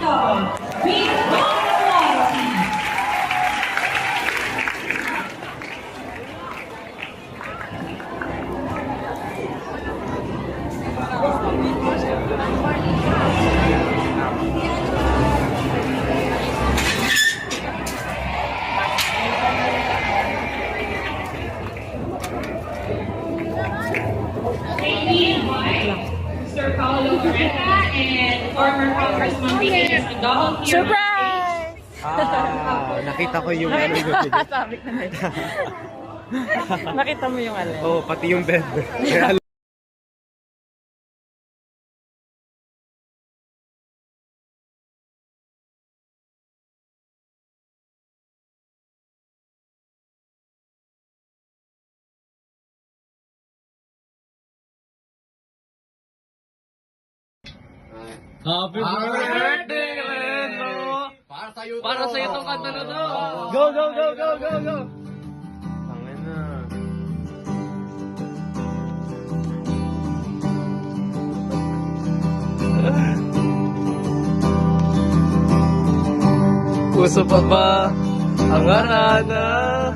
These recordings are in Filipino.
Manalo with quality. Trained by Sir Paolo Loretta and former Congressman Vinicius Andoho here. Surprise! Nakita ko yung ano yun. Sabi ko na yun. Nakita mo yung alin. Oo, pati yung bed. Kaya Happy birthday, Leno! Para sa'yo itong kanta na to! Go, go, go, go, go, go! Tangin na. Puso pa ba ang arana?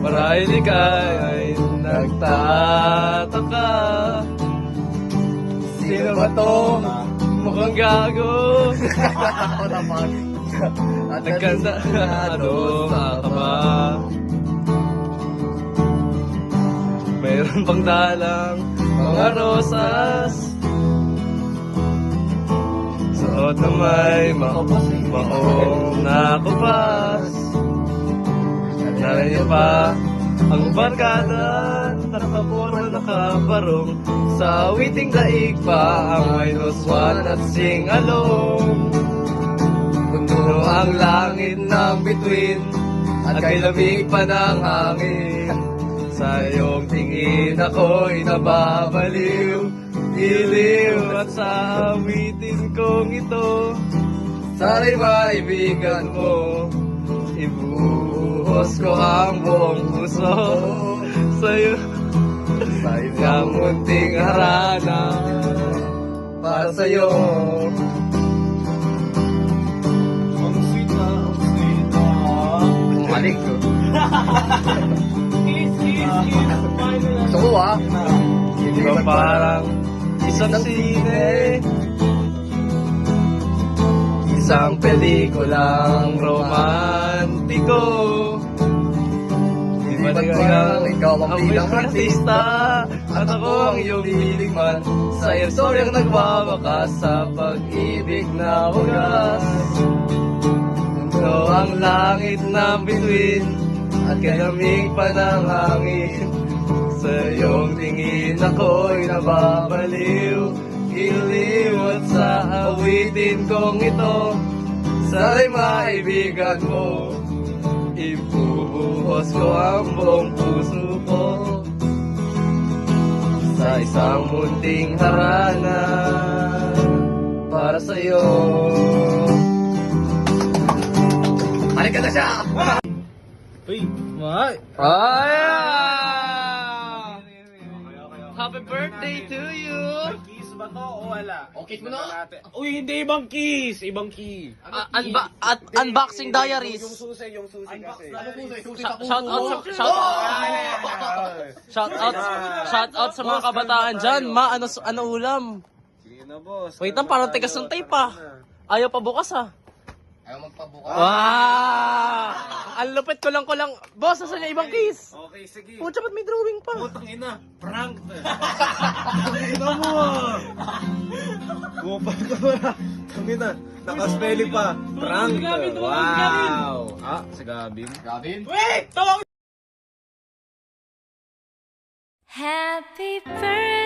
Marahil ika'y nagtataka. Sino ba to? Mukhang gago. Ako naman. Nagkandado ka ba? Mayroon pang dalang mga rosas. Suot na may maong nakupas. Narinig pa ang barkada, nakaporma nakabarong. Sa awiting daig pa ang minus one at sing-along. Puno ang langit ng bituin at kay lamig pa ng hangin. Sa iyong tingin ako'y nababaliw, iliw at sa awitin kong ito. Sana'y maibigan mo, ibuhos ko ang buong puso sa'yo. Sa isang munting harana para sa'yo. Ang sweet na, ang sweet na. Bumalik ko. Kiss, kiss, kiss. Gusto ko Di ba parang isang sine? Isang pelikulang romantiko. Di ba ikaw ang bilang artista at ako ang iyong liligman sa istoryang nagwawakas sa pag-ibig na wagas. Mundo ang langit ng bituin at kalamig pa ng hangin. Sa iyong tingin ako'y nababaliw, iliw at sa awitin kong ito. Sana'y maibigan mo, ibubuhos ko ang buong puso ko sa isang munting harana para sa'yo. Balik ka na siya! Uy, mahal! Happy birthday to you! Kiss ba to o wala? Okay mo na? Uy, hindi ibang kiss! Ibang kiss! Unboxing diaries. Yung susi kasi. Shout out sa mga kabataan dyan. Ano ulam? Sige na, boss. Wait lang, parang tigas ng tape pa. Ayaw pa bukas ah. Ayaw magpabuka. Wow! Ang lupit ko lang. Boss, nasa niya ibang kiss? Okay, sige. Pucha, ba't may drawing pa? Putang ina, prank! Ina mo! Bumapal ka ba? Tangina, nakaspelling pa. Prank! Wow! Ah, si Gabin. Gavin? Happy birthday.